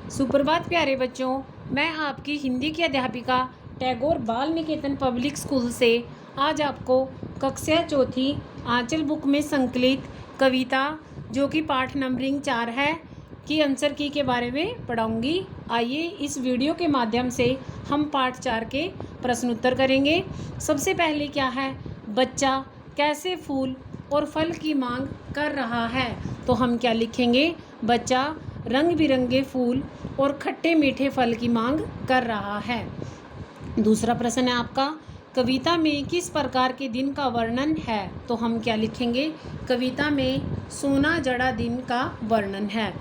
सुप्रभात प्यारे बच्चों, मैं आपकी हिंदी की अध्यापिका टैगोर बाल निकेतन पब्लिक स्कूल से आज आपको कक्षा चौथी आंचल बुक में संकलित कविता जो कि पाठ नंबरिंग 4 है की आंसर की के बारे में पढ़ाऊंगी। आइए इस वीडियो के माध्यम से हम पाठ 4 के प्रश्न उत्तर करेंगे। सबसे पहले क्या है, बच्चा कैसे फूल और फल की मांग कर रहा है, तो हम क्या लिखेंगे, बच्चा रंग बिरंगे फूल और खट्टे मीठे फल की मांग कर रहा है। दूसरा प्रश्न है आपका, कविता में किस प्रकार के दिन का वर्णन है, तो हम क्या लिखेंगे, कविता में सोना जड़ा दिन का वर्णन है।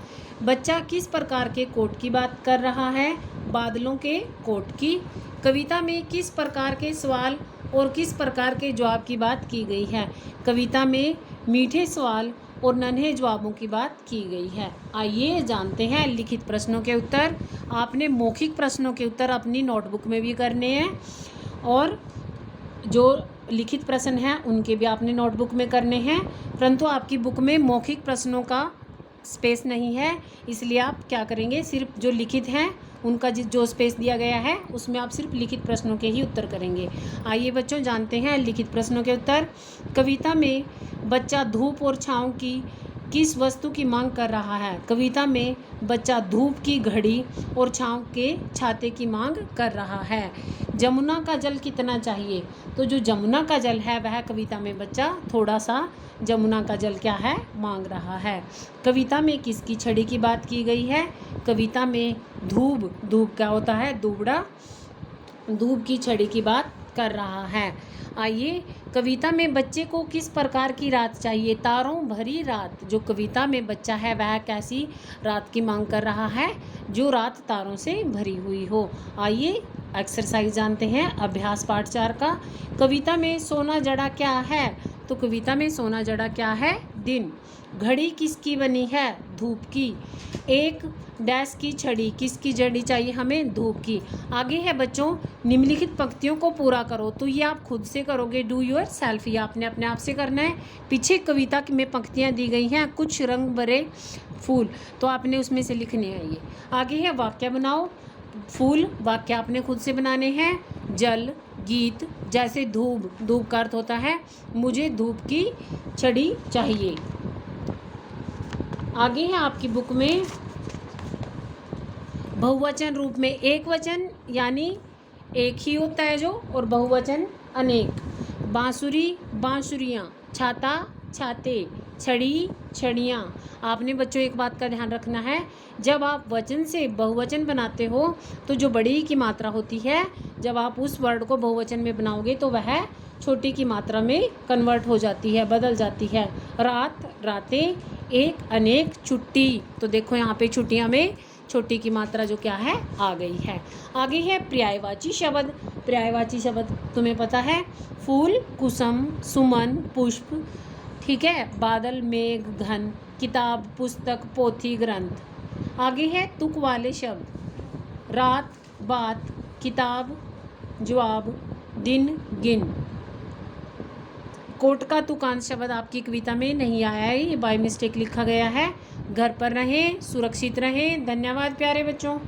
बच्चा किस प्रकार के कोट की बात कर रहा है, बादलों के कोट की। कविता में किस प्रकार के सवाल और किस प्रकार के जवाब की बात की गई है, कविता में मीठे सवाल और नन्हे जवाबों की बात की गई है। आइए जानते हैं लिखित प्रश्नों के उत्तर। आपने मौखिक प्रश्नों के उत्तर अपनी नोटबुक में भी करने हैं और जो लिखित प्रश्न हैं उनके भी आपने नोटबुक में करने हैं, परंतु आपकी बुक में मौखिक प्रश्नों का स्पेस नहीं है, इसलिए आप क्या करेंगे, सिर्फ जो लिखित हैं उनका जो स्पेस दिया गया है उसमें आप सिर्फ लिखित प्रश्नों के ही उत्तर करेंगे। आइए बच्चों जानते हैं लिखित प्रश्नों के उत्तर। कविता में बच्चा धूप और छाँव की किस वस्तु की मांग कर रहा है, कविता में बच्चा धूप की घड़ी और छाँव के छाते की मांग कर रहा है। जमुना का जल कितना चाहिए, तो जो जमुना का जल है वह कविता में बच्चा थोड़ा सा जमुना का जल क्या है मांग रहा है। कविता में किसकी छड़ी की बात की गई है, कविता में धूप क्या होता है, दुबड़ा, धूप की छड़ी की बात कर रहा है। आइए कविता में बच्चे को किस प्रकार की रात चाहिए, तारों भरी रात। जो कविता में बच्चा है वह कैसी रात की मांग कर रहा है, जो रात तारों से भरी हुई हो। आइए एक्सरसाइज जानते हैं अभ्यास पाठ 4 का। कविता में सोना जड़ा क्या है, तो कविता में सोना जड़ा क्या है, दिन। घड़ी किसकी बनी है, धूप की। एक डैश की छड़ी किसकी जड़ी चाहिए हमें, धूप की। आगे है बच्चों, निम्नलिखित पंक्तियों को पूरा करो, तो ये आप खुद से करोगे, डू योर सेल्फ, ये आपने अपने आप से करना है। पीछे कविता में पंक्तियां दी गई हैं, कुछ रंग भरे फूल, तो आपने उसमें से लिखने हैं ये। आगे है वाक्य बनाओ, फूल वाक्य आपने खुद से बनाने हैं। जल गीत, जैसे धूप का अर्थ होता है मुझे धूप की छड़ी चाहिए। आगे है आपकी बुक में बहुवचन रूप में एक वचन यानी एक ही होता है जो, और बहुवचन अनेक। बांसुरी बांसुरियाँ, छाता छाते, छड़ी छड़ियाँ। आपने बच्चों एक बात का ध्यान रखना है, जब आप वचन से बहुवचन बनाते हो तो जो बड़ी की मात्रा होती है, जब आप उस वर्ड को बहुवचन में बनाओगे तो वह छोटी की मात्रा में कन्वर्ट हो जाती है, बदल जाती है। रात रातें, एक अनेक, छुट्टी, तो देखो यहाँ पे छुट्टियाँ में छोटी की मात्रा जो क्या है आ गई है। आगे है पर्यायवाची शब्द। पर्यायवाची शब्द तुम्हें पता है, फूल कुसुम, सुमन पुष्प, ठीक है, बादल मेघ घन, किताब पुस्तक पोथी ग्रंथ। आगे है तुक वाले शब्द, रात बात, किताब जवाब, दिन गिन। कोट का तुकांश शब्द आपकी कविता में नहीं आया है, ये बाय मिस्टेक लिखा गया है। घर पर रहें, सुरक्षित रहें। धन्यवाद प्यारे बच्चों।